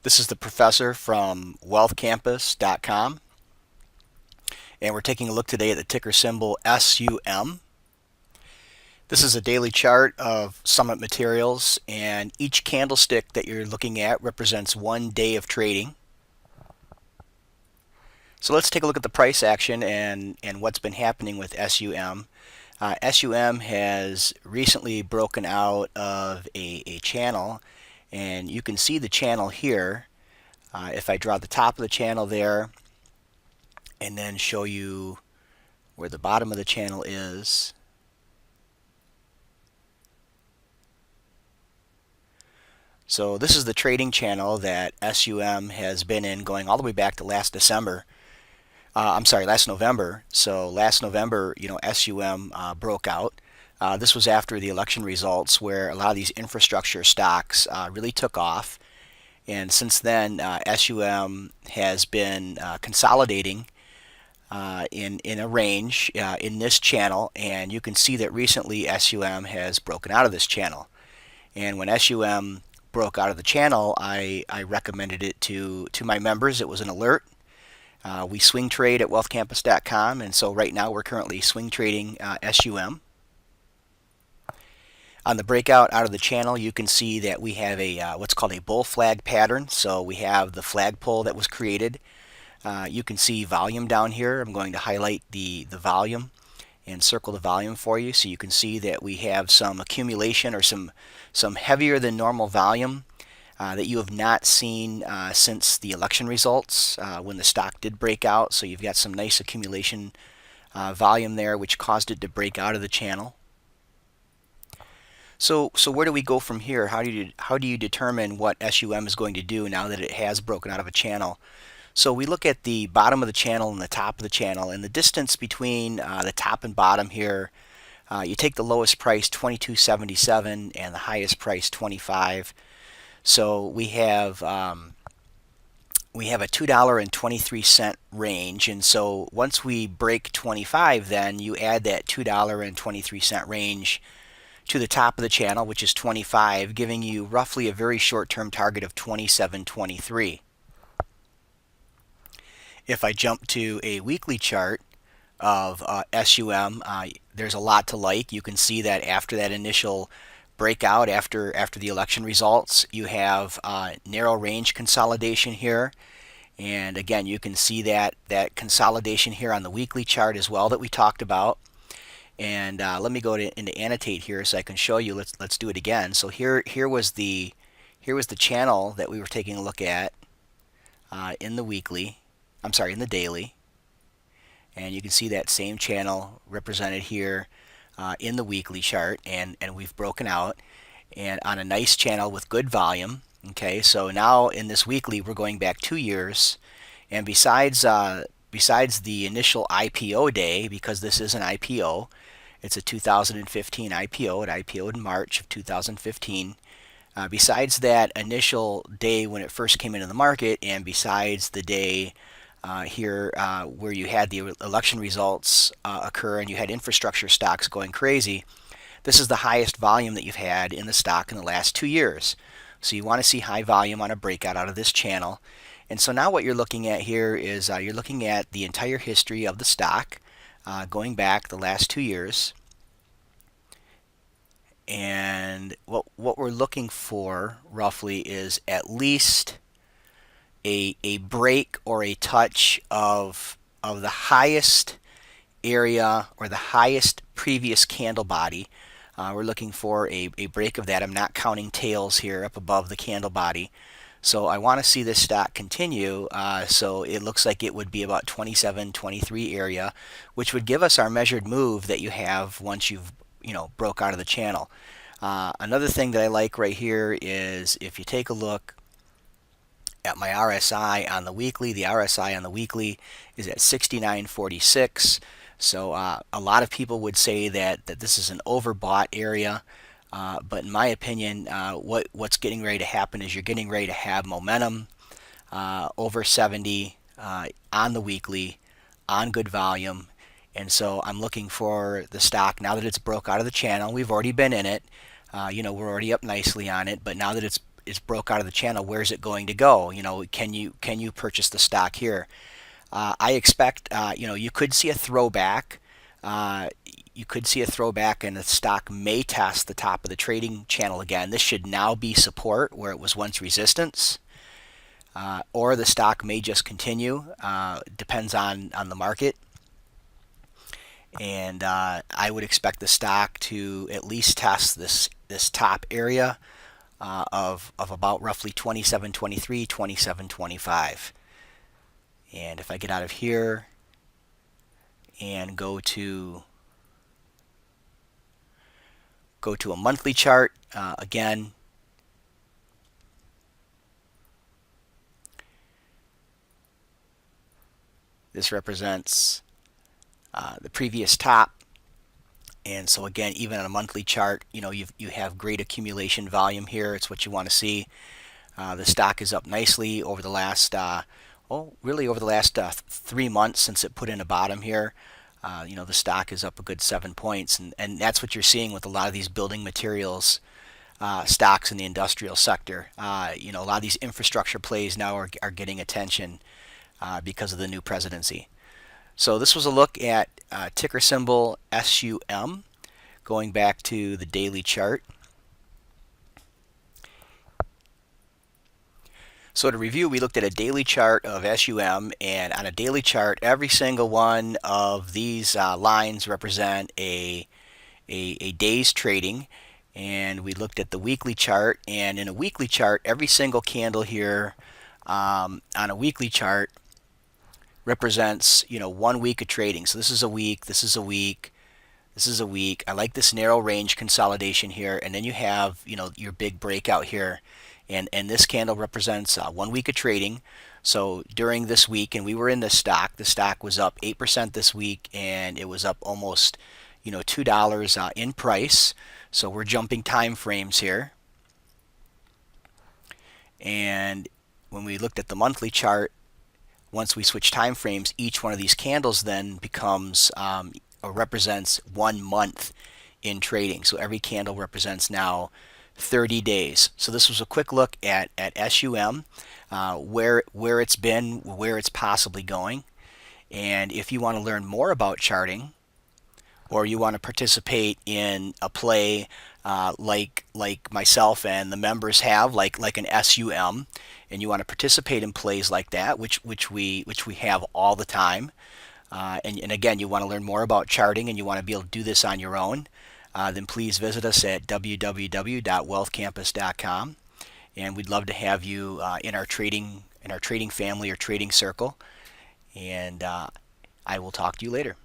This is the professor from WealthCampus.com, and we're taking a look today at the ticker symbol SUM. This is a daily chart of Summit Materials, and each candlestick that you're looking at represents 1 day of trading. So let's take a look at the price action and what's been happening with SUM. SUM has recently broken out of a channel, and you can see the channel here. If I draw the top of the channel there and then show you where the bottom of the channel is, so this is the trading channel that SUM has been in going all the way back to last December. Last November. So last November, SUM broke out. This was after the election results where a lot of these infrastructure stocks really took off. And since then, SUM has been consolidating in a range in this channel, and you can see that recently SUM has broken out of this channel. And when SUM broke out of the channel, I recommended it to my members. It was an alert. We swing trade at WealthCampus.com, and so right now we're currently swing trading SUM. On the breakout out of the channel, you can see that we have a what's called a bull flag pattern. So we have the flagpole that was created. You can see volume down here. I'm going to highlight the volume and circle the volume for you, so you can see that we have some accumulation or some heavier than normal volume that you have not seen since the election results when the stock did break out. So you've got some nice accumulation volume there, which caused it to break out of the channel. So where do we go from here? How do you determine what SUM is going to do now that it has broken out of a channel? So we look at the bottom of the channel and the top of the channel, and the distance between the top and bottom here. You take the lowest price, 22.77, and the highest price, 25. So we have a $2.23 range, and so once we break 25, then you add that $2.23 range to the top of the channel, which is 25, giving you roughly a very short-term target of 27.23. If I jump to a weekly chart of SUM, there's a lot to like. You can see that after that initial breakout, after the election results, you have narrow range consolidation here. And again, you can see that consolidation here on the weekly chart as well that we talked about. And let me go into annotate here so I can show you. Let's do it again. So here was the channel that we were taking a look at in the weekly. In the daily. And you can see that same channel represented here in the weekly chart, and we've broken out and on a nice channel with good volume. Okay, so now in this weekly we're going back 2 years, and besides the initial IPO day, because this is an IPO, it's a 2015 IPO. It IPO'd in March of 2015. Besides that initial day when it first came into the market, and besides the day here where you had the election results occur and you had infrastructure stocks going crazy, this is the highest volume that you've had in the stock in the last 2 years. So you want to see high volume on a breakout out of this channel. And so now what you're looking at here is you're looking at the entire history of the stock going back the last 2 years. And what we're looking for roughly is at least a break or a touch of the highest area or the highest previous candle body. We're looking for a break of that. I'm not counting tails here up above the candle body. So I want to see this stock continue. So it looks like it would be about 27-23 area, which would give us our measured move that you have once you've broke out of the channel. Another thing that I like right here is if you take a look at my RSI on the weekly. The RSI on the weekly is at 69.46. So a lot of people would say that this is an overbought area. But in my opinion, what's getting ready to happen is you're getting ready to have momentum over 70 on the weekly, on good volume. And so I'm looking for the stock, now that it's broke out of the channel. We've already been in it. We're already up nicely on it. But now that it's broke out of the channel, where's it going to go? Can you purchase the stock here? I expect you could see a throwback. You could see a throwback, and the stock may test the top of the trading channel again. This should now be support where it was once resistance, or the stock may just continue. Depends on the market. And I would expect the stock to at least test this top area of about roughly 27.23, 27.25. And if I get out of here and go to a monthly chart, again, this represents the previous top. And so again, even on a monthly chart, you have great accumulation volume here. It's what you want to see. The stock is up nicely over the last, really over the last 3 months since it put in a bottom here. The stock is up a good 7 points, and that's what you're seeing with a lot of these building materials stocks in the industrial sector. A lot of these infrastructure plays now are getting attention because of the new presidency. So this was a look at ticker symbol SUM, going back to the daily chart. So to review, we looked at a daily chart of SUM, and on a daily chart, every single one of these lines represent a day's trading. And we looked at the weekly chart, and in a weekly chart, every single candle here on a weekly chart represents 1 week of trading. So this is a week, this is a week, this is a week. I like this narrow range consolidation here, and then you have your big breakout here, and this candle represents 1 week of trading. So during this week, and we were in this stock, the stock was up 8% this week, and it was up almost $2 in price. So we're jumping time frames here, and when we looked at the monthly chart, once we switch time frames, each one of these candles then becomes or represents 1 month in trading. So every candle represents now 30 days. So this was a quick look at SUM, where it's been, where it's possibly going. And if you want to learn more about charting, or you want to participate in a play like myself and the members have, like an SUM, and you want to participate in plays like that, which we have all the time, and again, you want to learn more about charting and you want to be able to do this on your own, then please visit us at www.WealthCampus.com, and we'd love to have you in our trading family or trading circle. And I will talk to you later.